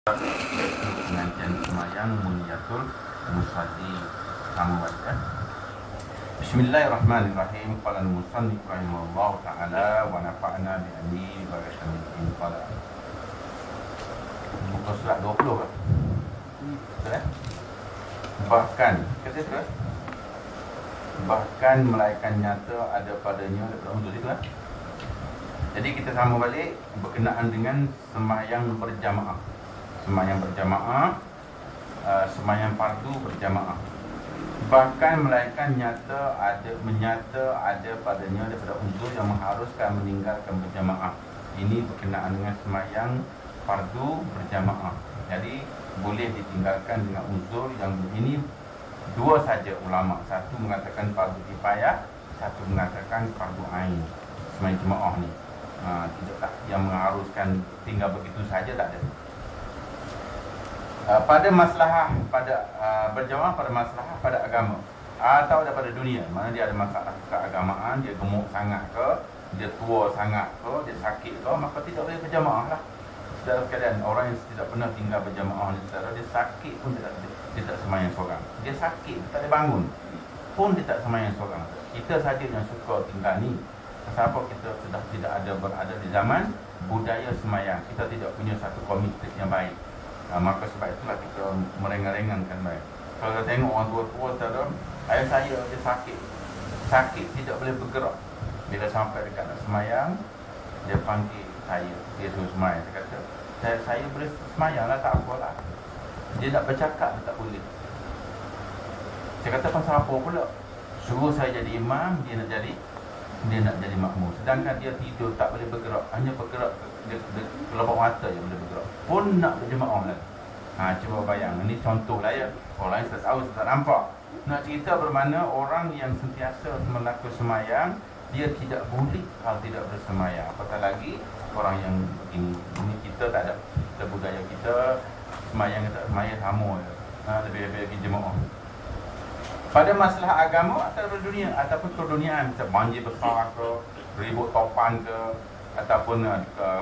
pengajian semayang muniyatul musalli sama baca. Bismillahirrahmanirrahim. Qala al-musannif rahimahullah ta'ala wa nafa'na bi alihi wa yashamil qala. Muka surat 20 ke? Betul eh? Bahkan kata tu bahkan melainkan nyata ada padanya daripada untuk itu lah. Jadi kita sama balik berkenaan dengan sembahyang berjamaah. Sembahyang berjamaah, sembahyang fardu berjamaah. Bahkan melainkan menyata ada padanya daripada unsur yang mengharuskan meninggalkan berjamaah. Ini berkenaan dengan sembahyang fardu berjamaah. Jadi boleh ditinggalkan dengan unsur yang ini dua saja ulama. Satu mengatakan fardu kifayah, satu mengatakan fardu ain. Sembahyang jemaah ni tidak yang mengharuskan tinggal begitu saja, tak ada. Pada masalah berjamaah pada masalah pada agama atau daripada dunia, mana dia ada masalah keagamaan, dia gemuk sangat ke, dia tua sangat ke, dia sakit ke, maka tidak boleh berjamaah lah. Dalam keadaan orang yang tidak pernah tinggal berjamaah ni, dia sakit pun dia tak sembahyang seorang. Dia sakit, dia tak boleh bangun pun dia tak sembahyang seorang. Kita saja yang suka tinggal ni. Sebab kita sudah tidak berada di zaman budaya sembahyang. Kita tidak punya satu komitmen yang baik. Maka sebab itulah kita merengah-rengahkan baik. Kalau kita tengok orang tua-tua tadi, ayah saya dia sakit tidak boleh bergerak. Bila sampai dekat nak sembahyang, dia panggil saya, dia suruh sembahyang. Dia kata, saya boleh sembahyang lah, tak apalah. Dia nak bercakap, dia tak boleh. Saya kata, pasal apa pula? Suruh saya jadi imam, dia nak jadi makmum. Sedangkan dia tidur, tak boleh bergerak. Hanya bergerak dia kelabak mata je boleh bergerak. Pun nak berjemaah lagi. Cuba bayang. Ini contoh lah ya. Orang yang tak tahu, tak nampak. Nak cerita bermakna orang yang sentiasa melakukan semayang, dia tidak boleh kalau tidak bersemayang. Apatah lagi orang yang begini. Ini kita tak ada. Kita budaya kita semayang sama je. Lebih-lebih lagi jemaah. Pada masalah agama atau dunia ataupun keduniaan, macam banjir besar ke, ribut topan ke, ataupun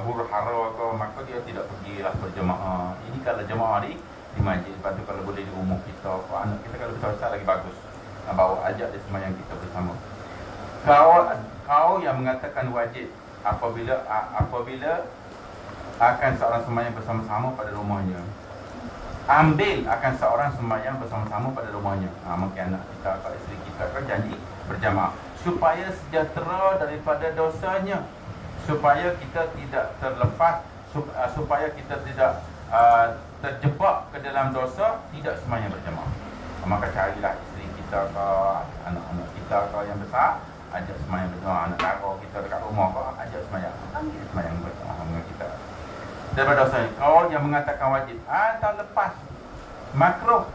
huru-hara ke, maka dia tidak pergilah berjemaah. Ini kalau jemaah di masjid. Lepas tu kalau boleh di rumah kita, anak kita kalau besar-besar lagi bagus, bawa ajak dia sembahyang kita bersama. Kau yang mengatakan wajib apabila akan seorang sembahyang bersama-sama pada rumahnya, ambil akan seorang sembahyang bersama-sama pada rumahnya. Mungkin anak kita atau isteri kita kan janji berjamaah supaya sejahtera daripada dosanya, supaya kita tidak terlepas, supaya kita tidak terjebak ke dalam dosa, tidak sembahyang berjamaah. Maka carilah isteri kita ke, anak-anak kita ke yang besar, ajak sembahyang berjamaah. Anak kara kita dekat rumah ke, ajak sembahyang berjamaah dengan kita daripada dosa. Kau yang mengatakan wajib atau lepas makruh,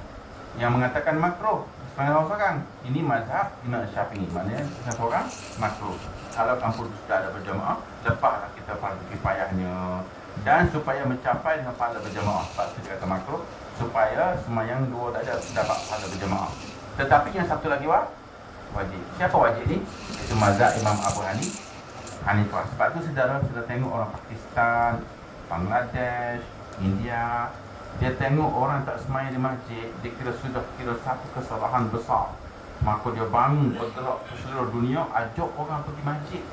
yang mengatakan makruh sembahyang seorang, ini mazhab Imam Syafi'i. Maknanya seorang makruh. Kalau kampung sudah ada berjamaah, lepaslah kita fardu kifayahnya. Dan supaya mencapai dengan pahala berjamaah, sebab itu dia kata makruh, supaya sembahyang dua tak ada dapat pahala berjamaah. Tetapi yang satu lagi wajib. Siapa wajib ni? Itu mazhab Imam Abu Hanifah. Sebab tu saudara sudah tengok orang Pakistan, Bangladesh, India, dia tengok orang tak sembahyang di masjid, dia sudah kira satu kesalahan besar. Maka dia bangun bergerak ke seluruh dunia, ajak orang pergi masjid.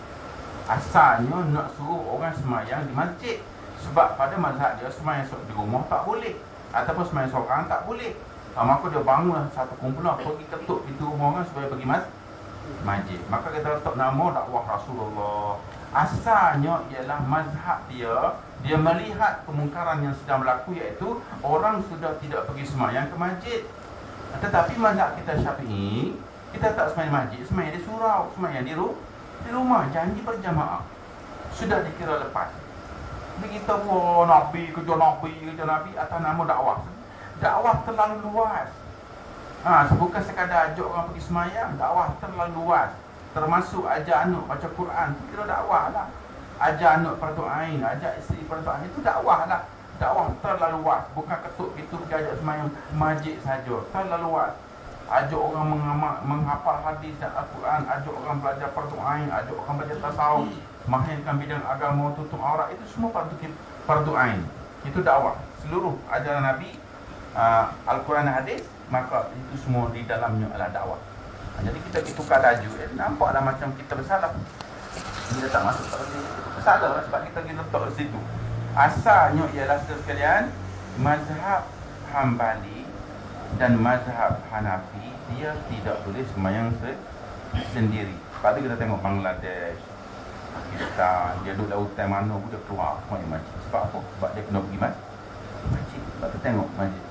Asalnya nak suruh orang sembahyang di masjid. Sebab pada mazhab dia sembahyang di rumah tak boleh, ataupun sembahyang seorang tak boleh. Maka dia bangun satu kumpulan, pergi ketuk pintu rumah orang supaya pergi masjid. Maka kita letak nama dakwah Rasulullah. Asalnya ialah mazhab dia melihat kemungkaran yang sedang berlaku, iaitu orang sudah tidak pergi sembahyang ke masjid. Tetapi mazhab kita Syafi'i, kita tak sembahyang masjid, sembahyang di surau, sembahyang di rumah, janji berjamaah. Sudah dikira lepas. Begitu kerja Nabi atas nama dakwah. Dakwah terlalu luas. Bukan sekadar ajak orang pergi sembahyang, dakwah terlalu luas. Termasuk ajak anak baca Quran, itu kira dakwah lah. Ajak anak fardu ain, ajak isteri fardu ain, itu dakwah lah. Dakwah terlalu luas. Bukan ketuk itu pergi ajak sembahyang masjid saja, terlalu luas. Ajak orang menghafal hadis dan Al-Quran, ajak orang belajar fardu ain, ajak orang belajar tasawuf, mahirkan bidang agama, tutup aurat, itu semua fardu ain. Itu dakwah. seluruh ajaran Nabi, Al-Quran dan hadis, maka itu semua di dalamnya adalah dakwah. Jadi kita tukar tajuk, nampaklah macam kita bersalah. Kita tak masuk tak boleh bersalah sebab kita pergi letak di situ. Asalnya ialah sekalian, mazhab Hambali dan mazhab Hanafi, dia tidak boleh sembahyang sendiri. Sebab tu kita tengok Bangladesh, Pakistan, dia duduk lautan mana pun dia keluar sembahyang masjid. Sebab apa? Sebab dia kena pergi masjid. Sebab tu tengok masjid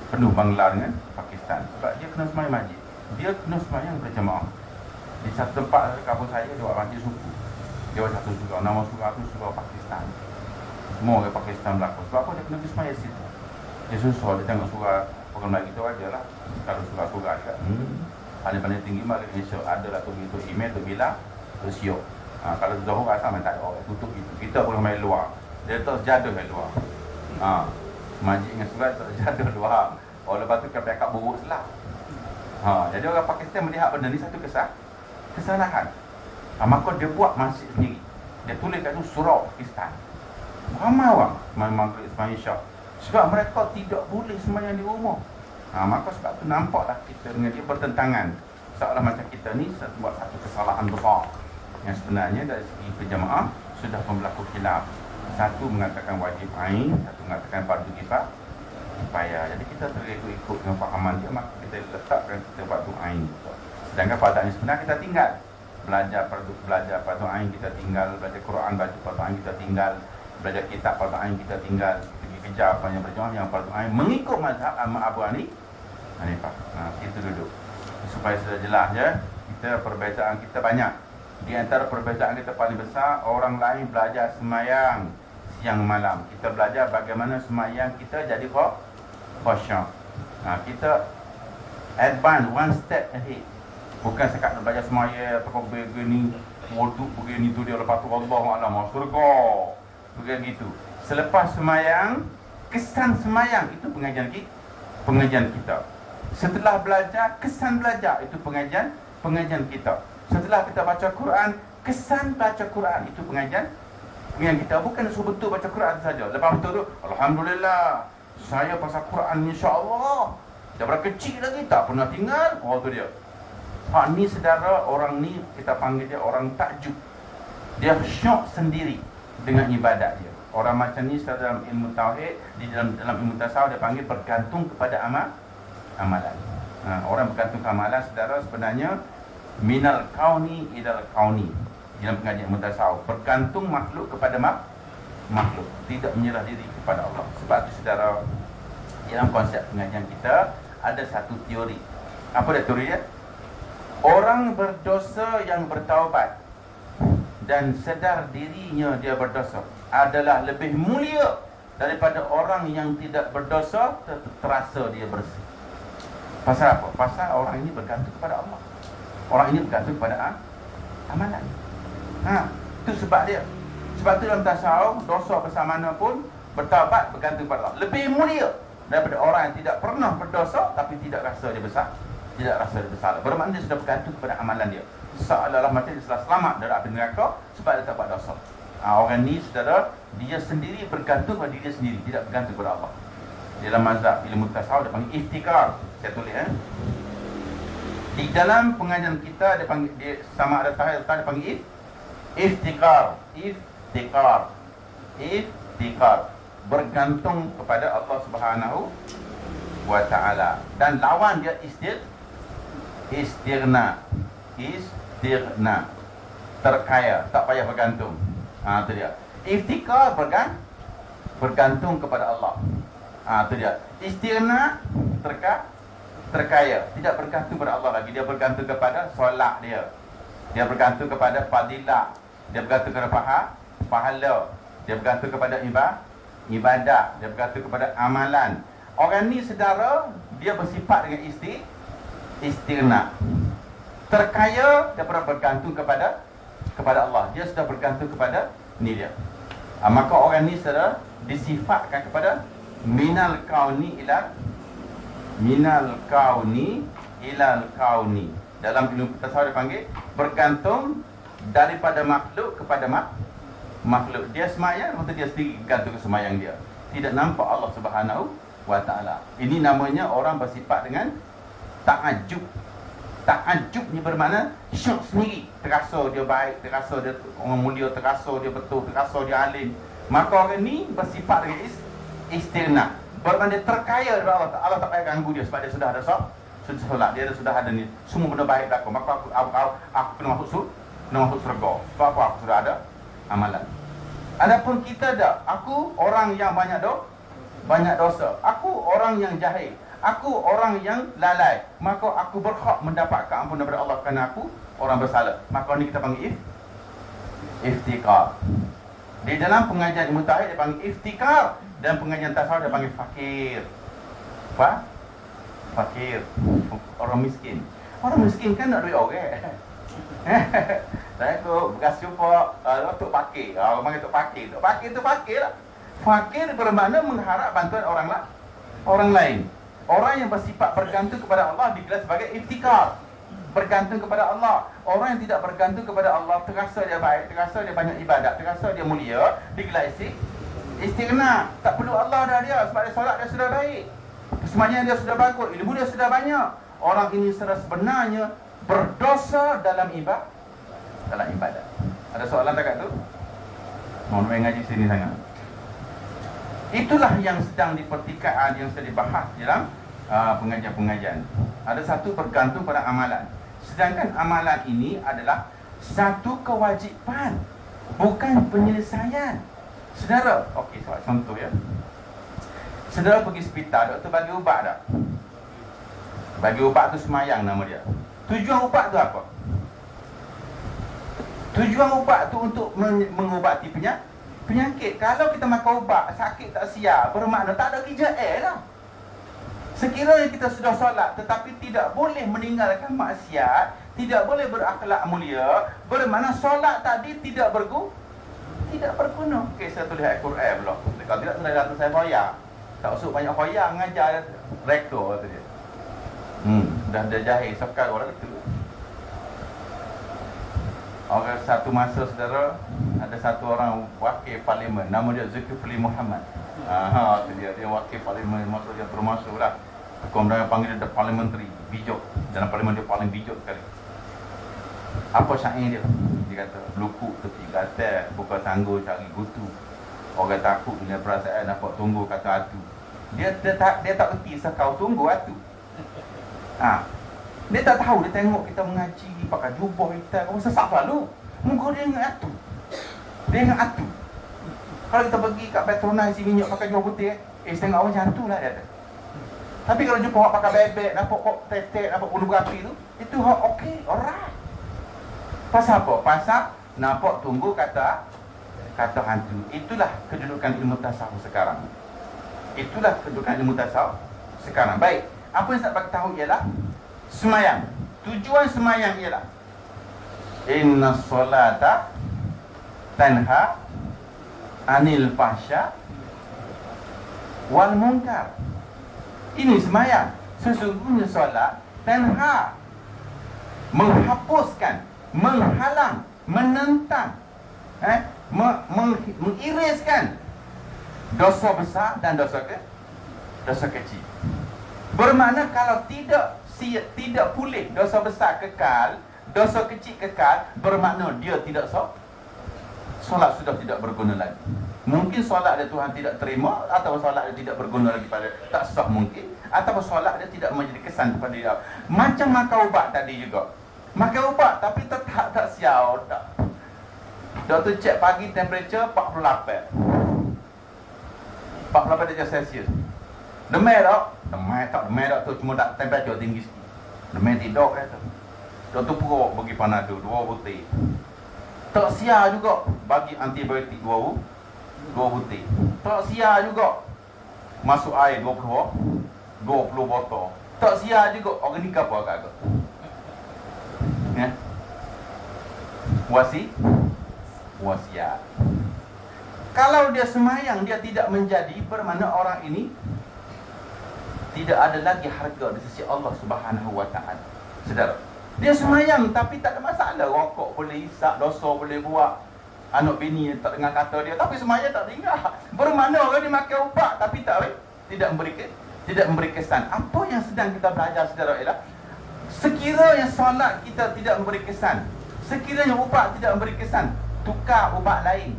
penuh Bangla dengan Pakistan. Sebab dia kena sembahyang masjid. Dia kena sembahyang berjemaah. Di satu tempat kampung saya, dia buat masjid suku. Dia buat satu surau, nama surau tu surau Pakistan. Semua orang Pakistan berlaku. Sebab apa? Dia kena pergi sembahyang situ. Dia susah, dia tengok surau. Orang Melayu tu aja lah. Kalau surau-surau kat paling-paling tinggi mari Malaysia adalah tu email tu bila tu siok. Kalau Johor asal memang tak ada orang tutup itu. Kita boleh main luar. Dia terus jaduh main luar. Majid dengan surat terus jaduh luar. Lepas tu kat buruk selah. Jadi orang Pakistan melihat benda ni satu kesalahan. Maka dia buat masjid sendiri. Dia tulis kat tu surau Pakistan. Ramai orang sembahyang maghrib, sembahyang isyak. Sebab mereka tidak boleh sembahyang di rumah. Maka sebab tu nampaklah kita dengan dia bertentangan. Seolah macam kita ni buat satu kesalahan besar. Yang sebenarnya dari segi berjamaah sudah berlaku khilaf. Satu mengatakan wajib ain, satu mengatakan fardu kifayah. Jadi kita terikut dengan fahaman dia, maka kita letakkan kita fardu ain. Sedangkan fardu ain sebenarnya kita tinggal. Belajar fardu ain kita tinggal, belajar Quran baca fardu ain kita tinggal, belajar kitab fardu ain kita tinggal. Pergi kejar apa yang berjamaah yang fardu ain mengikut mazhab Abu Hanifah. Situ duduk. Supaya sudah jelas ya, kita perbezaan kita banyak. Di antara perbezaan kita paling besar, orang lain belajar semayang siang malam. Kita belajar bagaimana semayang kita jadi khusyuk. Kita advance one step ahead. Bukan sekat nak belajar semayang atau begini, wuduk begini tu dia, lepas tu Allahuakbar, surga. Begitu. Selepas semayang, kesan semayang itu pengajian kita. Setelah belajar, kesan belajar itu pengajian kita. Setelah kita baca Quran, kesan baca Quran itu pengajian kita. Bukan suruh betul baca Quran saja. Lepas betul tu, alhamdulillah, saya pasal Quran insya-Allah. Daripada kecil lagi tak pernah tinggal. Tu dia. Ni saudara, orang ni kita panggil dia orang takjub. Dia syok sendiri dengan ibadat dia. Orang macam ni dalam ilmu tauhid, di dalam ilmu tasawuf dia panggil bergantung kepada amalan. Orang bergantung ke amalan, saudara, sebenarnya minal kauni ilal kauni. Dalam pengajian ilmu tasawuf, bergantung makhluk kepada makhluk, tidak menyerah diri kepada Allah. Sebab itu saudara, dalam konsep pengajian kita ada satu teori. Apa dia teori dia? Orang berdosa yang bertaubat dan sedar dirinya dia berdosa adalah lebih mulia daripada orang yang tidak berdosa terasa dia bersih. Pasal apa? Pasal orang ini bergantung kepada Allah. Orang ini bergantung kepada amalan. Itu sebab dia. Sebab tu dalam tasawuf, dosa besar mana pun, bertaubat bergantung kepada Allah. Lebih mulia daripada orang yang tidak pernah berdosa tapi tidak rasa dia besar, tidak rasa dia bersalah. Bermakna dia sudah bergantung kepada amalan dia. Seolah-olah macam dia telah selamat dari api neraka sebab dia tak buat dosa. Orang ni, saudara, dia sendiri bergantung pada diri dia sendiri, tidak bergantung kepada Allah. Dalam mazhab ilmu tasawuf dia panggil iftikar. Saya tulis di dalam pengajian kita dia panggil, dia sama ada tahap dia panggil iftikar. Bergantung kepada Allah Subhanahu wa taala. Dan lawan dia istirna. Terkaya, tak payah bergantung. Itu dia. Iftikar bergantung kepada Allah. Itu dia. Istirna terkaya, tidak bergantung kepada Allah lagi. Dia bergantung kepada solat dia. Dia bergantung kepada fadilah. Dia bergantung kepada pahala. Dia bergantung kepada ibadah. Dia bergantung kepada amalan. Orang ni, saudara, dia bersifat dengan istirna. Terkaya daripada bergantung kepada Allah. Dia sudah bergantung kepada ni dia. Maka orang ni, saudara, disifatkan kepada minal kauni ilal kauni. Dalam ilmu tasawuf dia panggil bergantung daripada makhluk kepada makhluk. Dia semayang, lepas tu dia sendiri gantung ke semayang dia. tidak nampak Allah Subhanahu wa Ta'ala. Ini namanya orang bersifat dengan ta'ajub. Ta'ajub ni bermakna syok sendiri. Terasa dia baik, terasa dia orang mulia, terasa dia betul, terasa dia alim. Maka orang ni bersifat dengan istirna. Bermakna dia terkaya daripada Allah. Allah tak payah ganggu dia sebab dia sudah ada solat, dia sudah ada ni. Semua benda baik berlaku. Maka aku kena masuk surga. Sebab apa? Aku sudah ada amalan. Adapun kita tak, aku orang yang banyak dosa. Aku orang yang jahil. Aku orang yang lalai. Maka aku berhak mendapat keampunan daripada Allah kerana aku orang bersalah. Maka ni kita panggil iftikar. Di dalam pengajian ilmu tauhid dia panggil iftikar, dan pengajian tasawuf dia panggil fakir. Apa? Fakir. Orang miskin. Orang miskin kan nak duit orang. Saya tu bekas jumpa Tok Fakir. Orang panggil Tok Fakir. Tok Fakir tu fakir lah. Fakir bermakna mengharap bantuan orang lain. Orang yang bersifat bergantung kepada Allah digelar sebagai iftikar. Bergantung kepada Allah. Orang yang tidak bergantung kepada Allah, terasa dia baik, terasa dia banyak ibadat, terasa dia mulia, digelar istighna. Tak perlu Allah dah dia, sebab dia solat dia sudah baik, semuanya dia sudah bagus, ilmu dia sudah banyak. Orang ini sebenarnya berdosa dalam ibadat. Ada soalan tak kat tu? Mohon maaf ngaji sini sangat. Itulah yang sedang dipertikaikan, yang sedang dibahas dalam pengajian-pengajian. Ada satu bergantung pada amalan. Sedangkan amalan ini adalah satu kewajipan, bukan penyelesaian. Saudara, okey, contoh ya. Saudara pergi hospital, doktor bagi ubat tak? Bagi ubat tu semayang nama dia. Tujuan ubat tu apa? Tujuan ubat tu untuk mengubati penyakit. Kalau kita makan ubat, sakit tak siap, bermakna tak ada kerja lah. Sekiranya kita sudah solat tetapi tidak boleh meninggalkan maksiat, tidak boleh berakhlak mulia, bermakna solat tadi tidak berguna. Okey, saya tulis ayat Quran pula. Kalau tidak tulis saya khoyak. Tak usuk banyak khoyak mengajar rektor kata dia. Dah ada jahil sekali orang itu. Orang satu masa saudara, ada satu orang wakil parlimen, nama dia Zulkifli Muhammad. Dia wakil parlimen, maksud dia termasuk lah. Kemudian panggil dia parliamentary, bijak. Dalam parlimen dia paling bijak sekali. Apa syair dia? Dia kata, lukuk tepi gatal, bukan sanggup cari gutu. Orang takut dengan perasaan dapat tunggu kata atu. Dia tak kerti sekau tunggu atu. Dia tak tahu, dia tengok kita mengaji, pakai jubah kita, kamu sesak selalu. Muka dia ingat atu. Dia ingat atu. Kalau kita pergi kat Petronas isi minyak pakai jubah putih, tengok orang macam tu lah dia ada. Tapi kalau jumpa orang pakai bebek, nampak kok tetek, nampak bulu berapi tu, itu okey, alright. Pasal apa? Pasal nampak tunggu kata hantu. Itulah kedudukan ilmu tasawuf sekarang. Baik, apa yang saya bagi tahu ialah semayang. Tujuan semayang ialah inna solata tanha anil fahsya wal munkar. Ini semayang. Sesungguhnya solat tanha, menghapuskan, menghalang, menentang, mengiriskan dosa besar dan dosa kecil. Bermakna kalau tidak pulih, dosa besar kekal, dosa kecil kekal, bermakna dia tidak solat sudah tidak berguna lagi. Mungkin solat dia Tuhan tidak terima, atau solat dia tidak berguna lagi pada tak sah mungkin, atau solat dia tidak menjadi kesan kepada dia. Macam makan ubat tadi juga. Makan ubat tapi tetap tak siau tak. Doktor cek pagi temperature 48 darjah Celsius. Demam tak tu, cuma tak temperature tinggi sikit. Demam tidak kata. Doktor perut bagi Panadol 2 butir. Tak sia juga bagi antibiotik 2 butir. Tak sia juga masuk air 20 botol. Tak sia juga organik apa agak. Wasiat. Kalau dia semayang, dia tidak menjadi, bermakna orang ini tidak ada lagi harga di sisi Allah Subhanahu wa Ta'ala. Saudara, dia semayang tapi tak ada masalah. Rokok boleh isap, dosa boleh buat, anak bini tak dengar kata dia, tapi semaya tak dengar. Bermakna orang dia makan ubat tapi tidak memberi kesan. Apa yang sedang kita belajar saudara ialah, sekiranya solat kita tidak memberi kesan, sekiranya ubat tidak memberi kesan, tukar ubat lain.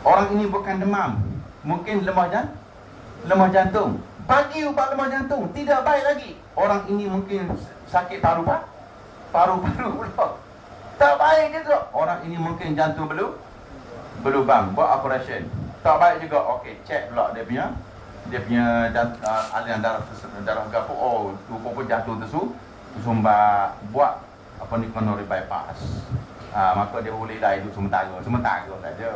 Orang ini bukan demam, mungkin lemah jantung, bagi ubat lemah jantung, tidak baik lagi. Orang ini mungkin sakit paru-paru pula, tak baik juga. Orang ini mungkin jantung berlubang, buat operation, tak baik juga. Okey, cek pula dia punya aliran darah gapo. Oh, rupa jantung tersumbat, buat apa ni, coronary bypass. Maka dia boleh dah hidup sementara saja.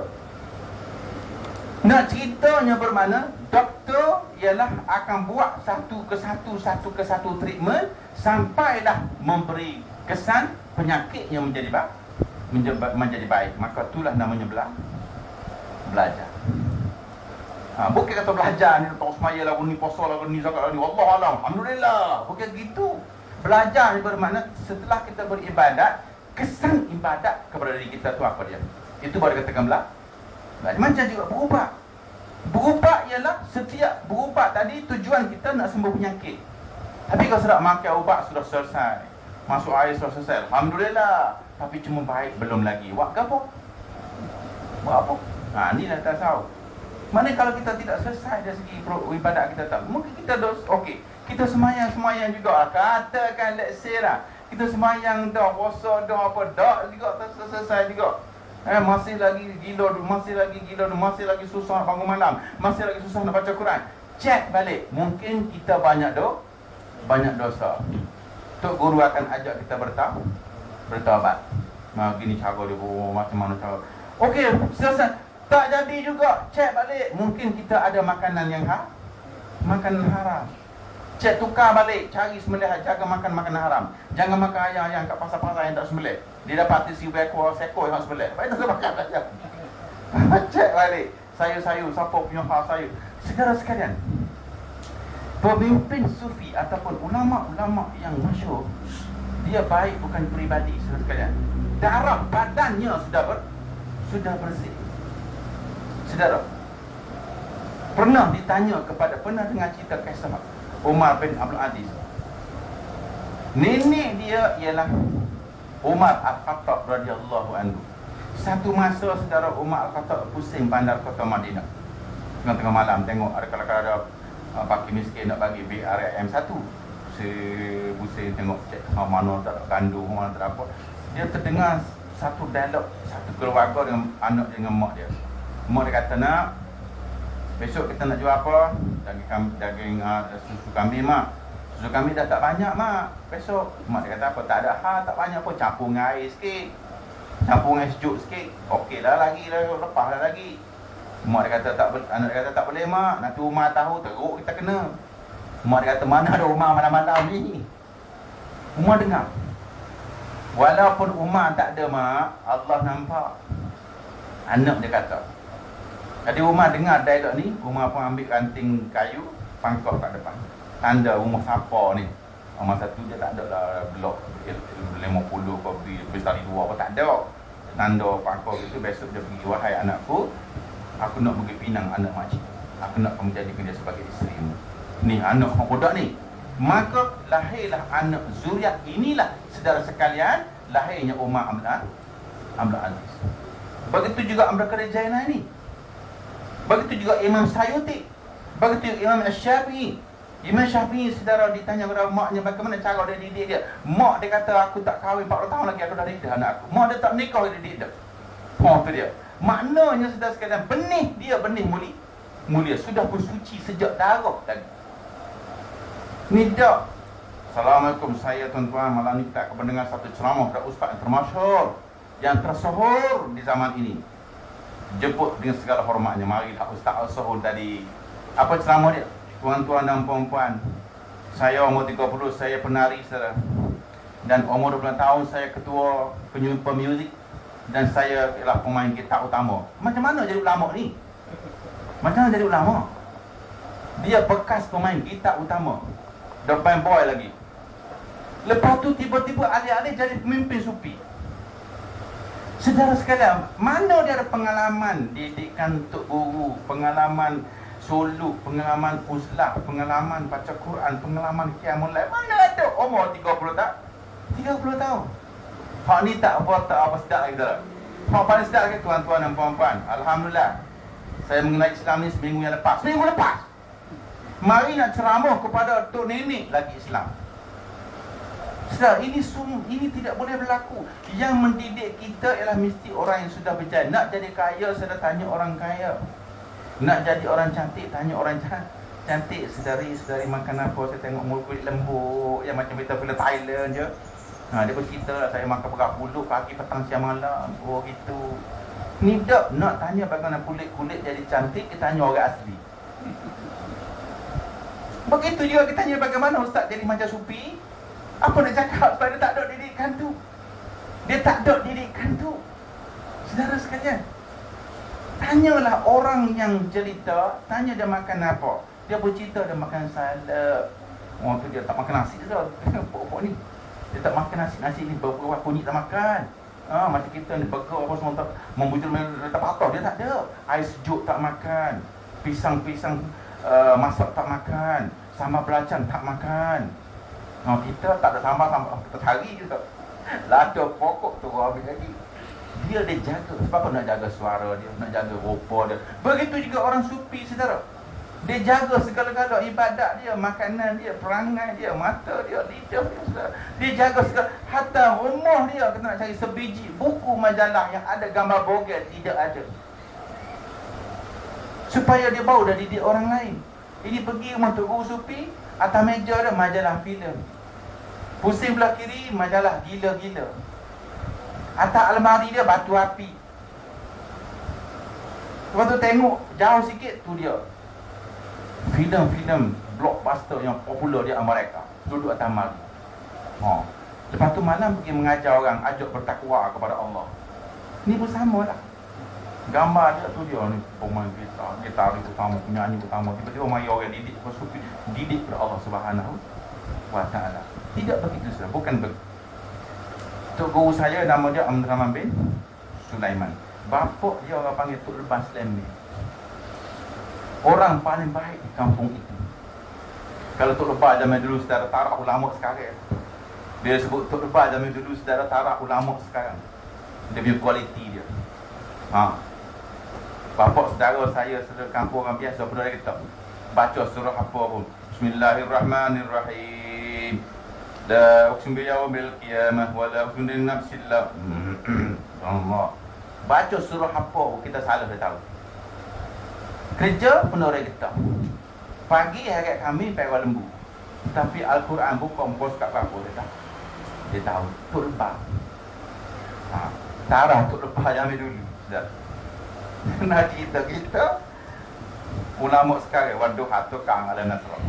Nak ceritanya bermakna doktor ialah akan buat satu ke satu treatment sampailah memberi kesan penyakit yang menjadi baik. Maka itulah namanya belajar. Bukan kata belajar ni tak semaya lagu ni, puasa lagu ni, zakat lagu ni, wallahualam, alhamdulillah. Bukan gitu. Belajar ni bermakna setelah kita beribadat, kesan ibadat kepada diri kita tu apa dia? Itu baru katakan belajar. Macam juga berubat. Berubat ialah setiap berubat tadi tujuan kita nak sembuh penyakit. Tapi kalau sudah makan ubat sudah selesai, masuk air sudah selesai, alhamdulillah, tapi cuma baik belum lagi. Buat apa? Ni dah tak tahu. Mana kalau kita tidak selesai dari segi ibadat kita tak, mungkin kita okey, kita semayang juga. Katakan let's say lah, kita semayang dah, puasa dah, apa dah juga tak selesai juga. Masih lagi gila, masih lagi susah bangun malam, masih lagi susah nak baca Quran. Cek balik, mungkin kita banyak dosa. Tok guru akan ajak kita bertaubat. Gini cara dia, macam mana cara. Okey, selesai. Tak jadi juga, cek balik. Mungkin kita ada makanan yang makanan haram. Cek tukar balik, cari sembelih, jaga makan makanan haram. Jangan makan ayam kat pasar-pasar yang tak sembelih. Dia dapat tisi ekor sekor yang sembelih. Baik tak makan ayam. Cek balik. Sayur-sayur, siapa punya hal sayur. Saudara sekalian, pemimpin sufi ataupun ulama-ulama yang masyhur, dia baik bukan peribadi, saudara sekalian. Darah badannya sudah bersih. Saudara, pernah dengar cerita kisah Umar bin Abdul Aziz. Nenek dia ialah Umar Al-Khattab radhiyallahu anhu. Satu masa saudara, Umar Al-Khattab pusing bandar kota Madinah. Tengah-tengah malam tengok ada kalau ada fakir miskin nak bagi BRM 1. Pusing tengok cek mana tak ada kandung, mana tak ada apa. Dia terdengar satu dialog satu keluarga dengan anak dia dengan mak dia. Mak dia kata, nak besok kita nak jual apa? Daging susu kambing, mak. Susu kambing dah tak banyak, mak. Besok mak dia kata apa? Tak ada hal, tak banyak pun, campur dengan air sikit, campur dengan sejuk sikit. Okey lah, lagi lah, lepas lah lagi. Mak dia kata anak dia kata tak boleh, mak. Nanti Umar tahu teruk kita kena. Mak dia kata, mana ada Umar malam-malam ni? Umar dengar. Walaupun Umar tak ada, mak, Allah nampak. Anak dia kata. Jadi Umar dengar dialog ni, Umar pun ambil ranting kayu, pangkah kat depan. Tanda rumah siapa ni. Masa tu dia tak ada lah blok 50 kopi, bestari 2 apa, tak ada. Tanda pangkah itu, besok dia pergi, wahai anakku, aku nak pergi pinang anak makcik. Aku nak menjadikan dia sebagai isterimu. Ni anak budak ni. Maka lahirlah anak zuriat inilah, saudara sekalian, lahirnya Umar Abdul Aziz. Begitu juga Amr Khalid Jailani. Begitu juga Imam Sayuti. Begitu juga Imam Syafi'i. Imam Syafi'i, saudara, ditanya kepada maknya bagaimana cara dia didik dia. Mak dia kata, aku tak kahwin 40 tahun lagi, aku dah didik anak aku. Mak dia tak nikah, dia didik dia. Tu dia. Maknanya, saudara sekalian, benih dia benih mulia. Sudah bersuci sejak darah tadi. Ni dah. Assalamualaikum, saya tuan-tuan. Malam ni kita akan mendengar satu ceramah dari ustaz yang termasyhur, yang tersohor di zaman ini. Jemput dengan segala hormatnya. Marilah Ustaz Al-Sohur tadi. Apa ceramah dia? Tuan-tuan dan puan-puan, saya umur 30, saya penari, saudara. Dan umur 20 tahun saya ketua pemuzik. Dan saya ialah pemain gitar utama. Macam mana jadi ulama ni? Macam mana jadi ulama? Dia bekas pemain gitar utama, the band boy lagi. Lepas tu tiba-tiba alih-alih jadi pemimpin sufi. Saudara sekalian, mana dia ada pengalaman didikan untuk guru, pengalaman suluk, pengalaman uzlah, pengalaman baca Quran, pengalaman qiyamul lail? Mana ada? Umur 30 tahun. 30 tahun. Hak ni tak apa sedap lagi tak? Hak paling sedap lagi tuan-tuan dan puan-puan. Alhamdulillah. Saya mengenal Islam ni seminggu yang lepas. Seminggu lepas. Mari nak ceramah kepada tok nenek lagi Islam. Saudara, ini tidak boleh berlaku. Yang mendidik kita ialah mesti orang yang sudah berjaya. Nak jadi kaya, sudah tanya orang kaya. Nak jadi orang cantik, tanya orang cantik. Sedari makan apa? Saya tengok mulut kulit lembut, yang macam kita film Thailand je. Dia bercerita, saya makan berat pulut pagi, petang, siang, malam. Oh gitu. Ni tak nak tanya bagaimana kulit jadi cantik, kita tanya orang asli. Begitu juga kita tanya bagaimana ustaz jadi macam supi. Apa nak cakap sebab dia tak ada didikan tu? Dia tak ada didikan tu. Saudara sekalian, tanyalah orang yang cerita, tanya dia makan apa. Dia bercerita dia makan salad. Orang tu dia tak makan nasi dah. Pokok ni dia tak makan nasi ni berbuah kunyit tak makan. Macam kita ni burger apa semua tak membujur letak patah, dia tak ada. Air sejuk tak makan. Pisang masak tak makan. Sambal belacan tak makan. Kita tak ada sambal, kita cari je tak. Lada pokok tu habis lagi. Dia jaga. Sebab apa? Nak jaga suara dia, nak jaga rupa dia. Begitu juga orang sufi, saudara. Dia jaga segala-gala ibadat dia, makanan dia, perangai dia, mata dia, lidah dia, saudara. Dia jaga segala. Hatta rumah dia, kita nak cari sebiji buku majalah yang ada gambar bogel, tidak ada. Supaya dia bawa dan didik orang lain. Ini pergi rumah Tok Guru Sufi, atas meja ada majalah filem. Pusing belah kiri, majalah gila-gila. Atas almari dia batu api. Lepas tu tengok jauh sikit, tu dia filem-filem blockbuster yang popular di Amerika. Duduk atas almari. Lepas tu malam pergi mengajar orang, ajak bertakwa kepada Allah. Ni pun sama lah. Gambar dia tu dia ni pemain gitar utama, penyanyi utama. Tiba-tiba mari orang didik bersufi, didik kepada Allah Subhanahu wa taala. Tidak begitu saja, bukan begitu. Tok guru saya nama dia Abdul Rahman bin Sulaiman. Bapa dia orang panggil Tok Leban Slembi. Orang paling baik di kampung itu. Kalau Tok Leban zaman dulu saudara tarak ulama sekarang. Dia sebut Tok Leban zaman dulu saudara tarak ulama sekarang. Dia punya kualiti dia. Bapak saudara saya saudara kampung orang biasa pun ada kita baca surah apa pun. Bismillahirrahmanirrahim. La uqsimu biyaumil qiyamah wa la uqsimu bin nafsil la. Allah. Baca surah apa pun kita salah dah tahu. Kerja pun orang kita. Pagi hari kami pergi lembu. Tapi Al-Quran buka pos kat apa dia tahu. Tok Lebah. Tarah Tok Lebah zaman dulu. Sudah. Nak cerita kita ulama sekarang waduh tukang ala nasrah.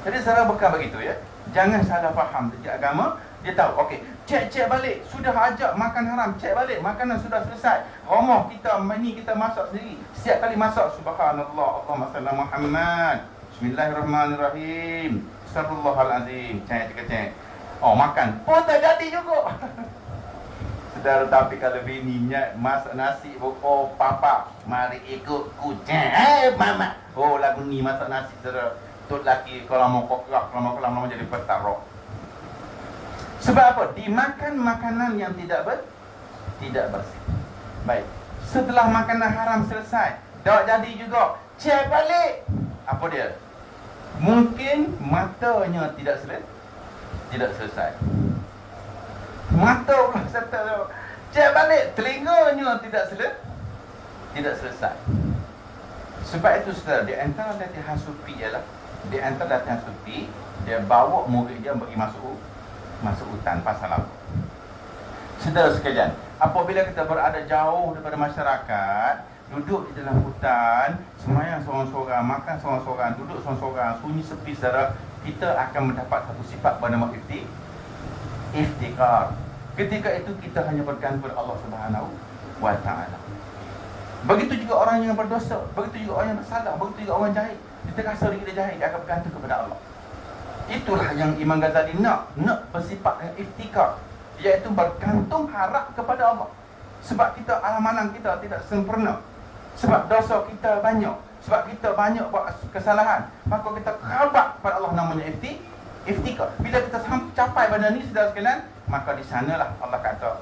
Jadi salah bukan begitu ya. Jangan salah faham sejak agama. Dia tahu, okey, cek balik. Sudah ajak makan haram, cek balik. Makanan sudah selesai. Rumah kita, ini kita masak sendiri. Setiap kali masak, subhanallah, Allahumma salli Muhammad. Bismillahirrahmanirrahim. Astagfirullahalazim. Cek. Makan. Pun tak jadi juga. Saudara, tapi kalau bininya masak nasi, papa, mari ikut kucing. Mama. Lagu ni masak nasi, saudara. Tok laki kalau mau kokrak, kalau mau jadi pestarok. Sebab apa? Dimakan makanan yang tidak bersih. Baik. Setelah makanan haram selesai, dah jadi juga, cek balik. Apa dia? Mungkin matanya tidak selesai. Mata pula settle. Cek balik, telinganya tidak selesai. Sebab itu saudara, di antara latihan sufi ialah, di antara latihan sufi, dia bawa murid dia pergi masuk hutan pasal apa? Saudara sekalian, apabila kita berada jauh daripada masyarakat, duduk di dalam hutan, semayang seorang-seorang, makan seorang-seorang, duduk seorang-seorang, sunyi sepi, saudara, kita akan mendapat satu sifat bernama iftikar. Ketika itu kita hanya bergantung kepada Allah Subhanahu wa taala. Begitu juga orang yang berdosa, begitu juga orang yang bersalah, begitu juga orang jahil. Kita rasa diri dia jahil, dia akan bergantung kepada Allah. Itulah yang Imam Ghazali nak bersifat yang iftikar, iaitu bergantung harap kepada Allah. Sebab kita amalan kita tidak sempurna. Sebab dosa kita banyak. Sebab kita banyak buat kesalahan. Maka kita khabar kepada Allah, namanya iftikar. Bila kita capai pada ni, saudara sekalian, maka di sanalah Allah kata,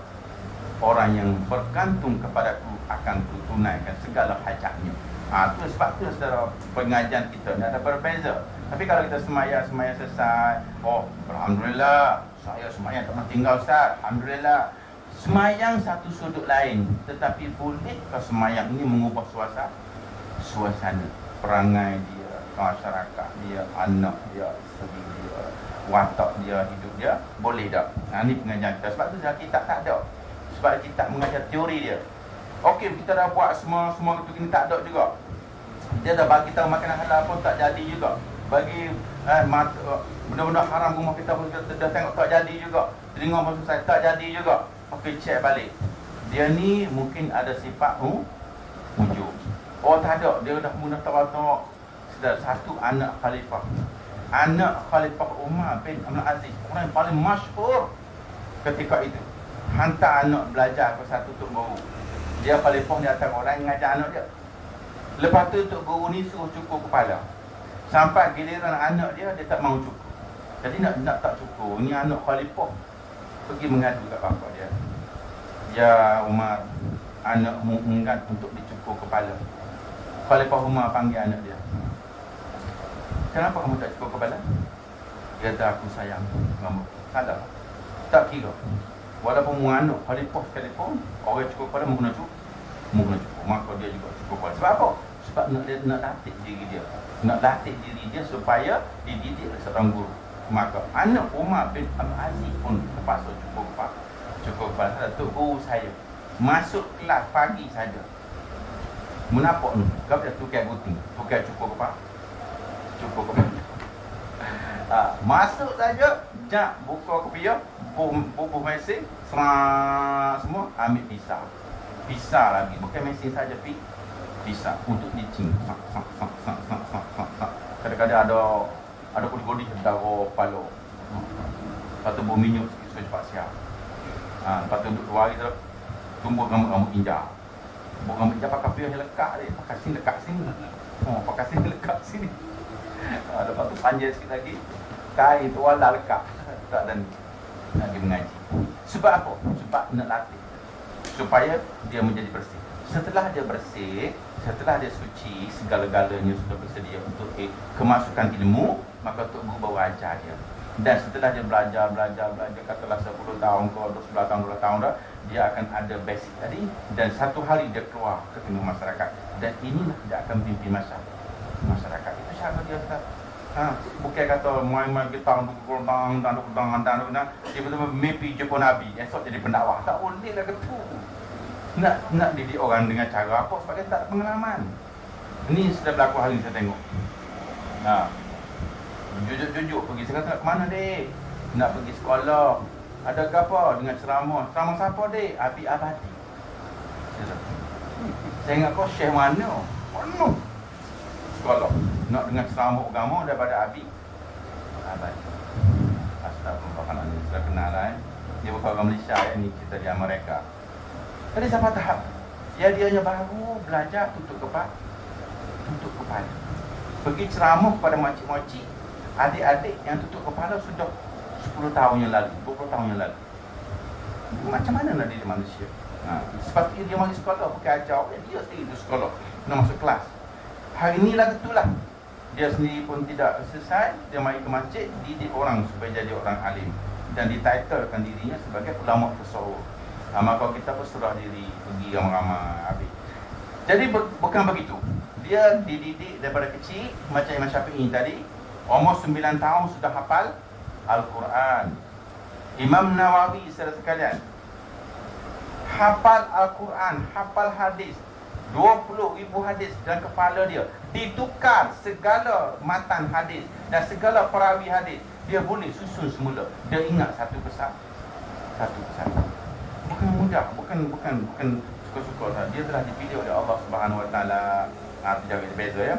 orang yang bergantung kepadaku akan kutunaikan segala hajatnya. Itu sebab tu saudara, pengajian kita ni ada berbeza. Tapi kalau kita semaya selesai, oh alhamdulillah, saya semayang tak pernah tinggal Ustaz, alhamdulillah. Semayang satu sudut lain, tetapi bolehkah semayang ini mengubah suasana perangai dia, masyarakat dia, anak dia, isteri dia, watak dia, hidup dia? Boleh tak? Ini pengajian kita. Sebab tu kita tak ada. Sebab kita mengajar teori dia. Okey, kita dah buat semua itu, ini tak ada juga. Dia dah bagi tahu makanan halal pun tak jadi juga. Bagi benda-benda haram rumah kita pun kita dah tengok tak jadi juga. Telinga pun selesai tak jadi juga. Okey, cek balik. Dia ni mungkin ada sifat ujub. Oh tak ada, dia dah mula tawadu. Sudah satu anak khalifah. Anak Khalifah Umar bin Abdul Aziz, orang yang paling masyhur ketika itu. Hantar anak belajar ke satu tok guru. Dia khalifah di atas orang yang ngajar anak dia. Lepas tu tok guru ni suruh cukur kepala. Sampai giliran anak dia tak mau cukur. Jadi nak tak cukur. Ini anak khalifah pergi mengadu kat bapa dia. Ya Umar, anak enggan untuk dicukur kepala. Khalifah Umar panggil anak dia. Kenapa kamu tak cukur kepala? Dia kata, aku sayang kamu. Salah. Tak kira. Walaupun mu anak khalifah sekalipun, orang cukur kepala mau kena cukur. Maka dia juga cukur kepala. Sebab apa? Sebab nak latih diri dia. Nak latih diri dia supaya dididik oleh seorang guru. Maka anak Umar bin Abdul Aziz pun terpaksa cukur kepala. Tok guru saya masuk kelas pagi saja. Menapok ni, kau dah tukar gunting, tukar cukur kepala. Masuk saja, buka kopiah, bubuh mesin, semua, ambil pisah lagi, bukan mesin saja, pisah untuk licin. Kadang-kadang ada kodi-kodi darah kepala. Lepas tu bau minyak sikit cepat siap. Lepas tu duduk 2 hari tu tumbuh rambut injak. Buat rambut injak pakai piah yang lekat dia, pakai sini lekat sini. Pakai sini lekat sini. Lepas tu panjang sikit lagi, kain tu wala lekat. Tak dan nak pergi mengaji. Sebab apa? Sebab nak latih supaya dia menjadi bersih. Setelah dia bersih, setelah dia suci, segala-galanya sudah bersedia untuk kemasukan ilmu, maka Tok Guru baru ajar dia. Dan setelah dia belajar, katalah 10 tahun ke 11 tahun, 12 tahun dah, dia akan ada basic tadi. Dan satu hari dia keluar ke tengah masyarakat. Dan inilah dia akan pimpin masyarakat. Itu cara dia kata. Bukan kata main-main kita dan tiba-tiba mimpi jumpa Nabi, esok jadi pendakwah. Tak boleh lah gitu. Nak didik orang dengan cara apa? Sebab dia tak ada pengalaman. Ini sudah berlaku hari ini saya tengok. Jujur pergi. Saya kata nak ke mana dek? Nak pergi sekolah. Ada ke apa? Dengan ceramah. Ceramah siapa dek? Abi Abadi. Saya ingat kau syekh mana? Mana? Sekolah. Nak dengar ceramah agama daripada Abi Abadi. Astagfirullahaladzim. Sudah kenal lah Dia bukan orang Malaysia ni, kita di Amerika. Jadi sampai tahap dia hanya baru belajar tutup kepala. Pergi ceramah kepada makcik-makcik, adik-adik yang tutup kepala sudah 10 tahun yang lalu, 20 tahun yang lalu. Macam mana nak didik manusia? Sebab dia masih sekolah, bukan ajar. Dia sendiri di sekolah, nak masuk kelas. Hari inilah itulah. Dia sendiri pun tidak selesai. Dia mari ke masjid, didik orang supaya jadi orang alim. Dan dititlekan dirinya sebagai ulama tasawuf. Maka kita berserah diri, pergi ramai-ramai habis. Jadi bukan begitu. Dia dididik daripada kecil, macam Imam Syafi'i tadi. Umur 9 tahun sudah hafal Al-Quran. Imam Nawawi saudara sekalian, hafal Al-Quran, hafal hadis, 20,000 hadis dalam kepala dia. Ditukar segala matan hadis dan segala perawi hadis. Dia boleh susun semula. Dia ingat satu persatu. Bukan mudah, bukan suka-suka. Dia telah dipilih oleh Allah Subhanahu Wa Taala. Itu jaga beza ya.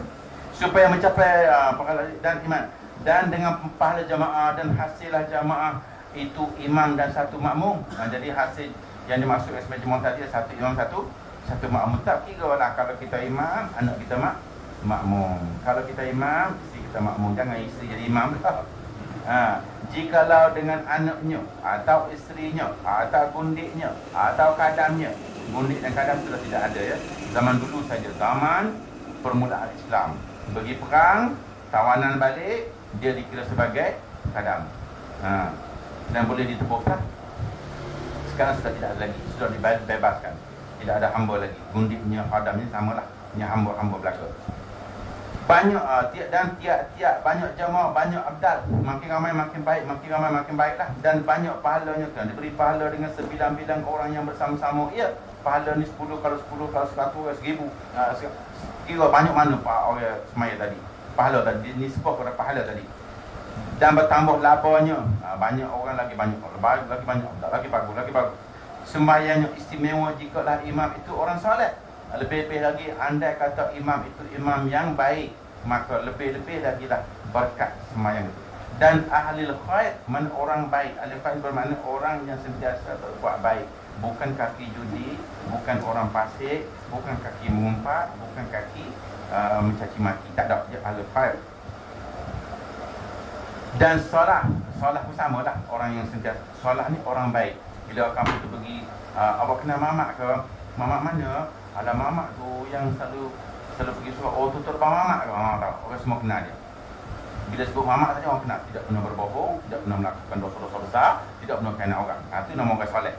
Supaya mencapai pahala dan iman. Dan dengan pahala jamaah dan hasillah jamaah itu imam dan satu makmum. Jadi hasil Yang dimaksud ismai jemaah tadi satu imam satu makmum. Tak kira lah kalau kita imam, anak kita makmum. Kalau kita imam, isteri kita makmum. Jangan isteri jadi imam dah. Jikalau dengan anaknya atau isterinya atau gundiknya atau kadamnya. Gundik dan kadam sudah tidak ada ya. Zaman dulu saja, zaman permulaan Islam. Pergi perang, tawanan balik, dia dikira sebagai kadam. Dan boleh ditebus lah. Sekarang sudah tidak ada lagi, sudah dibebaskan. Tidak ada hamba lagi. Gundiknya, kadamnya samalah. Yang hamba-hamba belaka. Banyak tiap-tiap banyak jemaah, banyak abdal. Makin ramai makin baik, makin ramai makin baiklah. Dan banyak pahalanya kan. Diberi pahala dengan sebilang-bilang orang yang bersama-sama. Ya, pahala ni 10 kalau 10 kalau 100 1000. Kira banyak mana orang semaya tadi. Pahala tadi nisbah kepada pahala tadi. Dan bertambah lapanya. Banyak orang lagi banyak abdal, lagi bagus. Sembahyangnya istimewa jikalau imam itu orang soleh. Lebih-lebih lagi andai kata imam itu imam yang baik, maka lebih-lebih lagi lah berkat sembahyang itu. Dan ahli khair, mana orang baik. Ahli khair bermakna orang yang sentiasa berbuat baik. Bukan kaki judi, bukan orang fasik, bukan kaki mengumpat, bukan kaki mencaci maki. Tak ada, dia ahli khair. Dan solah pun sama lah. Orang yang sentiasa solah ni orang baik. Bila kamu tu pergi, awak kenal mamak ke? Mamak mana? Alah mamak tu yang selalu pergi surat. Oh, tu terbang mamak ke? Tak, orang semua kenal dia. Bila sebut mamak saja orang kenal. Tidak pernah berbohong, tidak pernah melakukan dosa-dosa besar, tidak pernah kena orang. Itu nama orang soleh.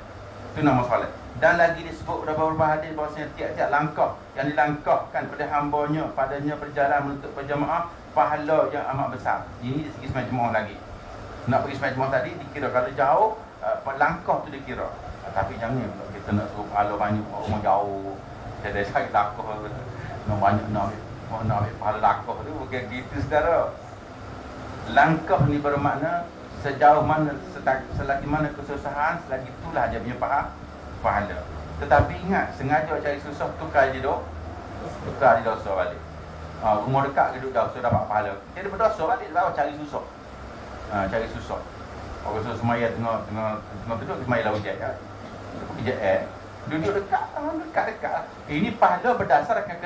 Itu nama soleh. Dan lagi disebut beberapa hadis bahawasanya tiap-tiap langkah yang dilangkahkan pada hambanya, padanya berjalan menuntut berjamaah, pahala yang amat besar. Ini dari segi semai jemaah lagi. Nak pergi semai jemaah tadi dikira kalau jauh, langkah tu dikira. Tapi jangan kita nak suruh pahala banyak, orang jauh. Saya dah cari lakuh nak banyak nak ambil pahala lakuh tu. Bukan gitu saudara. Langkah ni bermakna sejauh mana, selagi mana kesusahan, selagi itulah dia punya pahala. Tetapi ingat, sengaja cari susah, tukar je dosa balik. Rumah dekat duduk jauh, so dapat pahala. Dia berdosa balik, bawa cari susah. Cari susah. Orang suruh semaya tengah duduk, semaya lah hujan ya. Duduk dekat. Ini pahala berdasarkan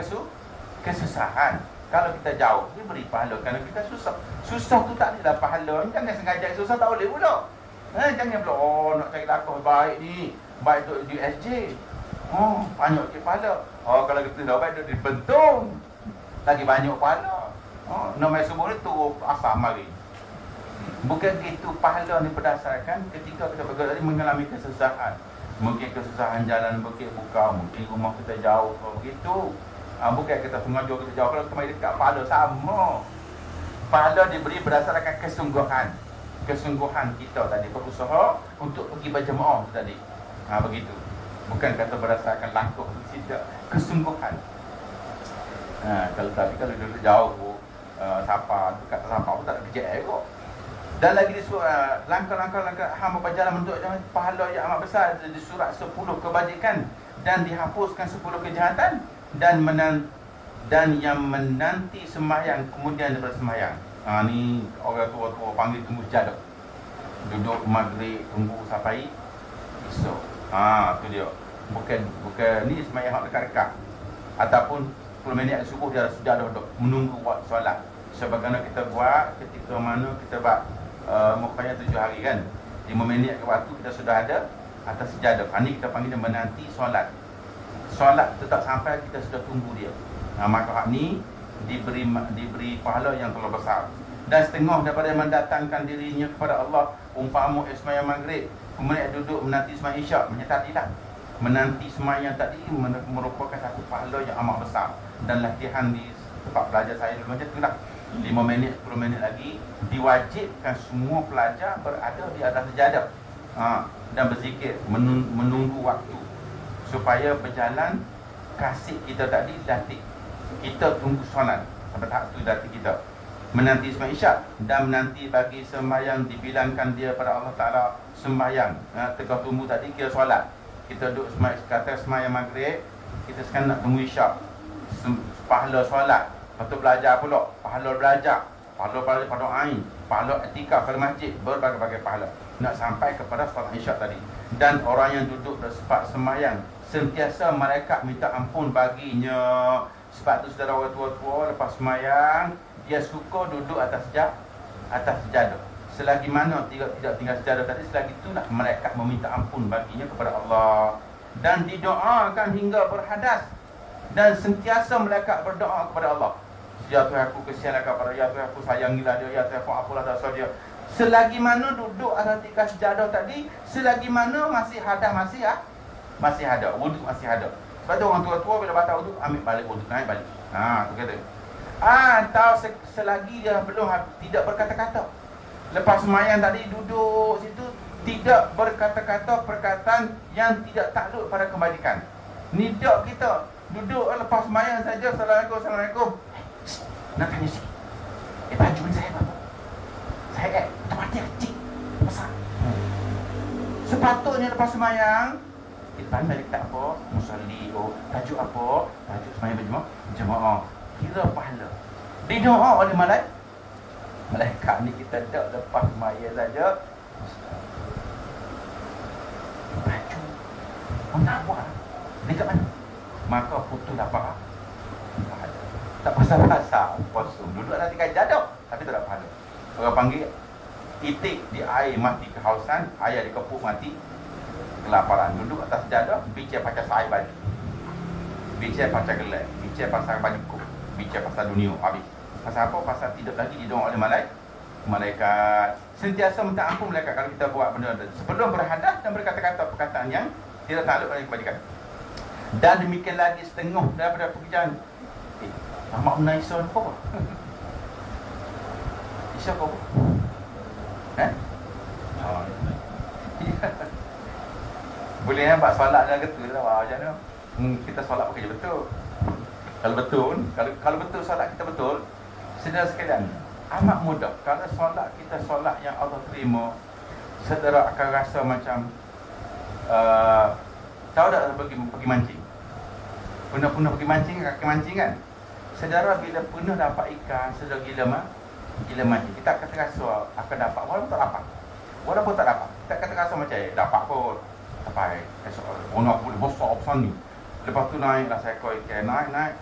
kesusahan. Kalau kita jauh, dia beri pahala kerana kita susah. Susah tu tak ada pahala. Jangan sengaja susah, tak boleh pula. Jangan pula, nak cari lakuh baik ni, baik tu di SJ. Banyak je pahala. Kalau kita dah baik, dia dibentung. Lagi banyak pahala. Nak main subuh ni turun asam mari. Bukan gitu, pahala ni berdasarkan ketika kita bergerak mengalami kesusahan. Mungkin kesusahan jalan bukit buka, mungkin rumah kita jauh, begitu. Bukan kita sengaja kita jauh, kalau kita main dekat, pahala sama. Pahala diberi berdasarkan kesungguhan kita tadi, berusaha untuk pergi berjemaah tadi. Begitu. Bukan kata berdasarkan langkah, tidak, kesungguhan. Kalau duduk jauh, dekat sapa pun tak ada kerja kok. Dan lagi disebut langkah-langkah hamba berjalan menuntut pahala yang amat besar di surat 10 kebajikan dan dihapuskan 10 kejahatan dan yang menanti sembahyang kemudian daripada sembahyang. Ni orang tua-tua panggil tunggu sejadah. Duduk maghrib tunggu sampai esok. Tu dia. Bukan ni sembahyang dekat-dekat. Ataupun 10 minit subuh dia sudah duduk menunggu waktu solat. Sebagaimana kita buat ketika mana kita buat mukhayat 7 hari kan, 5 minit ke waktu kita sudah ada atas sejadah. Ini kita panggil dia menanti solat. Solat tetap sampai kita sudah tunggu dia. Maka hak ni diberi pahala yang terlalu besar. Dan setengah daripada mendatangkan dirinya kepada Allah, umpama sembahyang maghrib kemudian duduk menanti sembahyang isyak, menyertatilah. Menanti sembahyang tadi merupakan satu pahala yang amat besar. Dan latihan di tempat pelajar saya dulu macam itulah. 5 minit, 10 minit lagi diwajibkan semua pelajar berada di atas sejadah dan berzikir, menunggu waktu supaya berjalan kasih kita tadi latih. Kita tunggu solat sampai tahap tu latih kita. Menanti sembahyang isyak dan menanti bagi sembahyang dibilangkan dia pada Allah Ta'ala sembahyang. Tengah tunggu tadi kira solat. Kita duduk kata sembahyang maghrib, kita sekarang nak tunggu isyak. Pahala solat. Lepas tu belajar pula, pahala belajar, pahala pada ain, pahala etika pada masjid, berbagai-bagai pahala. Nak sampai kepada solat isyak tadi. Dan orang yang duduk sempat sembahyang sentiasa malaikat minta ampun baginya. Sebab tu saudara orang tua-tua lepas sembahyang, dia suka duduk atas sejadah. Selagi mana tidak tinggal sejadah tadi, selagi itulah malaikat meminta ampun baginya kepada Allah. Dan didoakan hingga berhadas. Dan sentiasa malaikat berdoa kepada Allah. Ya Tuhan aku, kesianlah kepada, ya Tuhan aku, sayangilah dia, ya Tuhan aku, apalah dosa dia. Selagi mana duduk atas tingkah sejadah tadi, selagi mana masih ada, masih ada, wuduk masih ada. Sebab tu orang tua-tua bila batal wuduk, ambil balik wuduk, naik balik. Tu kata. Atau selagi dia belum tidak berkata-kata. Lepas sembahyang tadi duduk situ, tidak berkata-kata perkataan yang tidak takluk pada kebajikan. Nidak kita duduk lepas sembahyang saja, Assalamualaikum. Nak tanya sikit. Baju ni saya apa? Saya tempat dia kecil besar. Sepatutnya lepas sembahyang depan balik tak apa, musalli, baju apa? Baju sembahyang berjemaah. Kira pahala. Didoa oleh malaikat ni kita tak lepas sembahyang saja. Baju nak buat dekat mana? Maka putus dapat pahala. Tak pasal-pasal kosong. Duduk atas tingkah jadah tapi tak dapat pahala. Orang panggil itik di air mati kehausan, ayah dikepuk mati kelaparan. Duduk atas jadah, bicara pasal sai baju, bicara pasal gelap, bicara pasal baju kuk, bicara pasal dunia. Habis. Pasal apa? Pasal tidak lagi didoa oleh malaikat. Sentiasa minta ampun malaikat kalau kita buat benda sebelum berhadas dan berkata-kata perkataan yang tidak takluk pada kebajikan. Dan demikian lagi setengah daripada pekerjaan. Ahmad Naisa ni apa? Isya apa? Boleh nampak solat dengan betul lah. Macam mana? Kita solat pakai je betul. Kalau betul solat kita betul, saudara sekalian, amat mudah. Kalau solat kita solat yang Allah terima, saudara akan rasa macam tahu tak pergi mancing? Pernah pergi mancing, kaki mancing kan? Saudara bila pernah dapat ikan, saudara gila mancing, kita akan terasa akan dapat walaupun tak dapat. Kita akan terasa macam dapat pun sampai esok orang boleh besar besar ni. Lepas tu naiklah seekor ikan, naik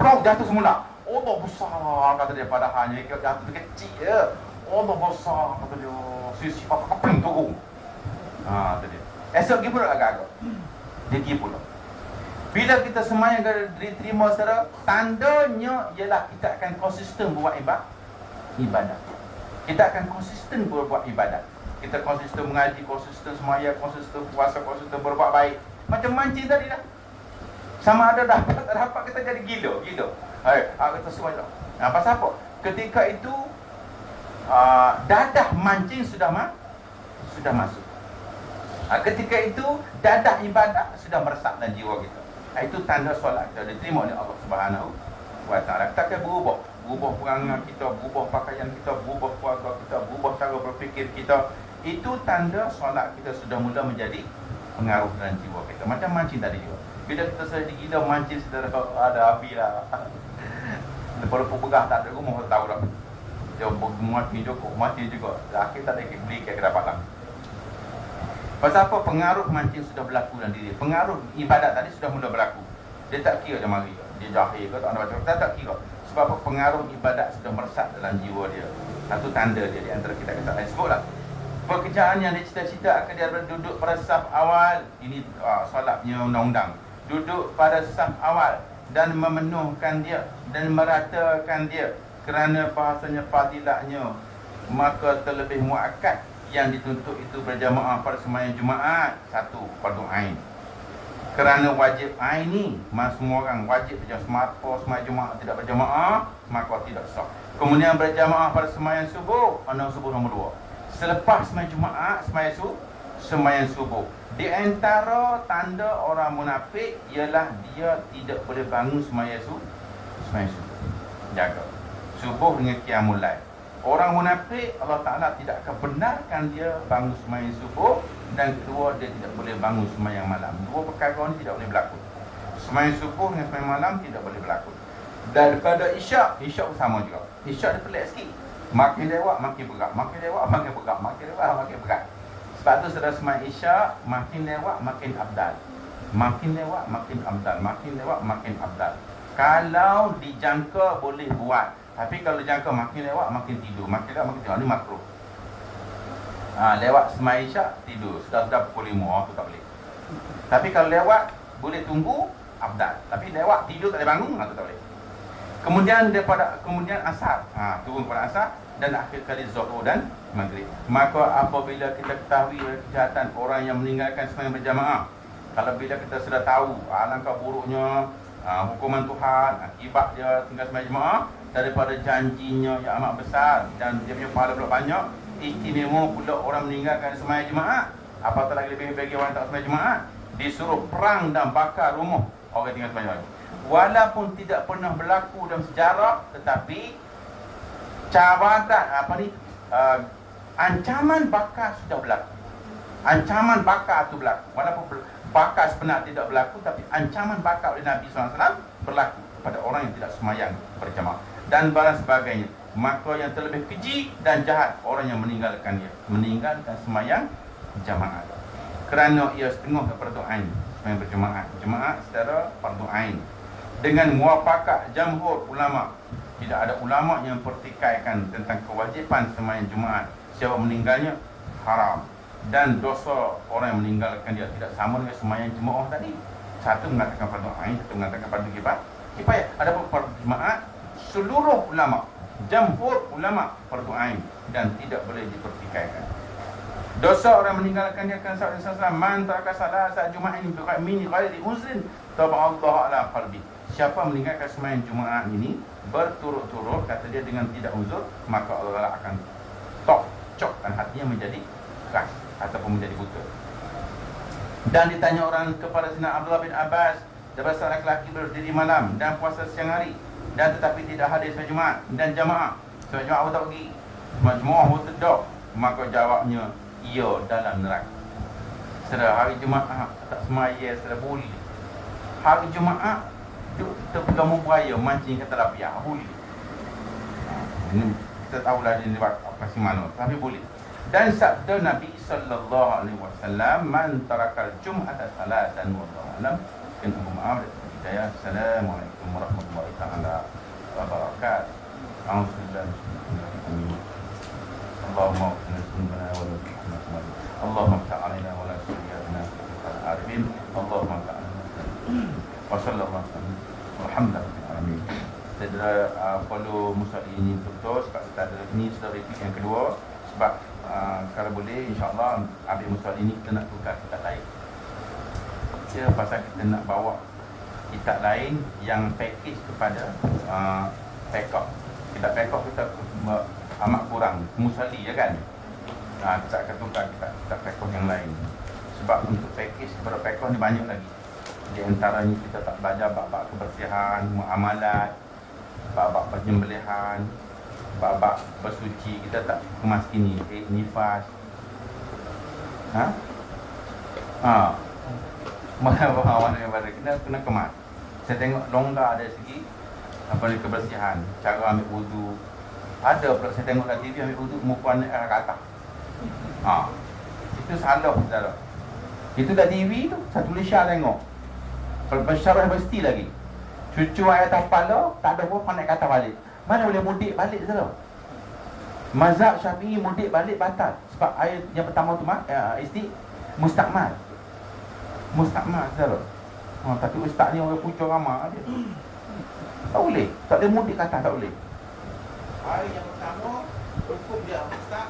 bro jatuh semula. Allah besar kata dia, padahalnya ikan jatuh tu kecil je. Allah besar kata dia, sisi apa turun. Tu dia. Esok pergi pula agak-agak. Dia pergi pula. Bila kita sembahyang diterima saudara, tandanya ialah kita akan konsisten buat ibadat. Kita akan konsisten berbuat ibadat. Kita konsisten mengaji, konsisten sembahyang, konsisten puasa, konsisten berbuat baik. Macam mancing tadi dah. Sama ada dapat tak dapat, kita jadi gila. Kita semua. Pasal apa? Ketika itu dadah mancing sudah masuk. Ketika itu dadah ibadat sudah meresap dalam jiwa kita. Itu tanda solat kita diterima oleh Allah Subhanahu wa Ta'ala. Kita akan berubah perangai kita, berubah pakaian kita, berubah keluarga kita, berubah cara berfikir kita. Itu tanda solat kita sudah mula menjadi pengaruh dalam jiwa kita. Macam mancing tadi juga. Bila kita sedih gila mancing, saudara, ada api lah. Lepas-lepas begah tak ada rumah, tahu dah. Dia mati juga. Akhir tak ada beli ikan kedapatan. Pasal apa? Pengaruh mancing sudah berlaku dalam diri. Pengaruh ibadat tadi sudah mula berlaku. Dia tak kira dia mari ke, dia jahil ke, tak ada baca. Kita tak kira. Sebab apa? Pengaruh ibadat sudah meresap dalam jiwa dia. Satu tanda dia di antara kita lain. Sebutlah. Pekerjaan yang dia cita-cita akan dia duduk pada saf awal. Ini solatnya undang-undang. Duduk pada saf awal dan memenuhkan dia dan meratakan dia. Kerana bahasanya fadilahnya, maka terlebih muakkad yang dituntut itu berjamaah pada sembahyang Jumaat. Satu, fardu ain. Kerana wajib ain ni, semua orang wajib berjamaah. Sembahyang Jumaat tidak berjamaah, maka tidak sah. Kemudian berjamaah pada sembahyang subuh, subuh nombor 2. Selepas sembahyang Jumaat, sembahyang subuh. Di antara tanda orang munafik ialah dia tidak boleh bangun sembahyang subuh. Jaga subuh dengan qiyamul lail. Orang munafik, Allah Ta'ala tidak akan benarkan dia bangun sembahyang subuh. Dan kedua, dia tidak boleh bangun sembahyang malam. Dua perkara ni tidak boleh berlaku. Sembahyang subuh dengan sembahyang malam tidak boleh berlaku. Daripada isyak sama juga. Isyak dia pelik sikit. Makin lewat, makin berat. Makin lewat, makin berat. Makin lewat, makin berat. Sebab tu saudara sembahyang Isyak, makin lewat makin abdal. Makin lewat makin abdal, makin lewat makin abdal. Kalau dijangka boleh buat, tapi kalau dijangka makin lewat makin tidur, makin lewat makin tidur, ni makruh. Lewat sembahyang Isyak tidur, sudah pukul 5 tu tak boleh. Tapi kalau lewat boleh tunggu, abdal. Tapi lewat tidur tak boleh bangun, tu tak boleh. Kemudian asar, turun pada asar, dan akhir kali zuhur dan maghrib. Maka apabila kita ketahui kejahatan orang yang meninggalkan sembahyang berjamaah, kalau bila kita sudah tahu alangkah buruknya hukuman Tuhan akibat dia tinggal sembahyang jemaah, daripada janjinya yang amat besar dan dia punya pahala pula banyak, istimewa pula orang meninggalkan sembahyang jemaah, apatah lagi lebih bagi orang tak sembahyang jemaah, disuruh perang dan bakar rumah orang tinggal sembahyang. Walaupun tidak pernah berlaku dalam sejarah, tetapi ancaman bakar sudah berlaku. Ancaman bakar itu berlaku. Walaupun bakar sebenar tidak berlaku, tapi ancaman bakar oleh Nabi SAW berlaku kepada orang yang tidak sembahyang berjamaah dan barang sebagainya. Maka yang terlebih keji dan jahat orang yang meninggalkan sembahyang jamaah, kerana ia setengah fardu ain sembahyang berjamaah. Jemaah secara fardu ain dengan muafakat jamhur ulama. Tidak ada ulama yang pertikaikan tentang kewajipan sembahyang Jumaat. Siapa meninggalnya haram, dan dosa orang yang meninggalkan dia tidak sama dengan sembahyang jemaah tadi. Satu mengatakan fardu ain, satu mengatakan fardu kifayah. Adapun fardu Jumaat, seluruh ulama, jamhur ulama fardu ain dan tidak boleh dipertikaikan. Dosa orang meninggalkan dia akan sabda man taraka salasa juma'in min ghairi uzrin taballahu ala qalbi. Siapa meninggalkan sembahyang Jumaat ini berturut-turut, kata dia, dengan tidak uzur, maka Allah akan cokkan hatinya menjadi keras ataupun menjadi buta. Dan ditanya orang kepada Sayyidina Abdullah bin Abbas, daripada seorang lelaki berdiri malam dan puasa siang hari, dan tetapi tidak hadir sembahyang Jumaat dan jamaah. Sembahyang Jumaat tak pergi, jemaah tidak, maka jawabnya, ia dalam neraka. Sedar hari Jumaat tak sembahyang, sedar boleh. Hari Jumaat terpegang buaya mancing kata lapiah, boleh. Ini kita tahulah dia buat operasi mana, tapi boleh. Dan sabda Nabi sallallahu alaihi wasallam, man tarakal jum'ata salatan wallahu alam. Sekian aku maaf dan Assalamualaikum warahmatullahi taala wabarakatuh. Allahumma qina wa la tu'mina. Allahumma ta'alina wa la tu'mina. Arifin. Allahumma ta'alina. Wa sallallahu alaihi alhamdulillah. Saya follow Musali ini betul sebab kita ada ini sudah repeat yang kedua. Sebab kalau boleh insyaAllah habis Musali ini kita nak tukar kitab lain. Dia pasal kita nak bawa kitab lain yang package kepada pack-up. Kitab pack-up kita amat kurang Musali ya kan. Kita akan tukar kitab pack-up yang lain. Sebab untuk package kepada pack-up ni banyak lagi. Di antaranya kita tak belajar bab-bab kebersihan, muamalat, bab-bab penyembelihan, bab-bab bersuci, kita tak kemas kini, nifas. Mana yang baru kena kemas. Saya tengok longgar dari segi kebersihan, cara ambil wudu. Ada pula saya tengok kat TV ambil wudu muka naik ke atas. Itu salah saudara. Itu kat TV tu, satu Malaysia tengok. Kalau bersyarat mesti lagi. Cucu air atas kepala, tak ada apa naik kata balik. Mana boleh mudik balik saudara? Mazhab Syafi'i mudik balik batal. Sebab air yang pertama tu mustakmal. Mustakmal saudara. Tapi ustaz ni orang pucuk ramah dia. Tak boleh. Tak boleh mudik kata, tak boleh. Air yang pertama hukum dia ustaz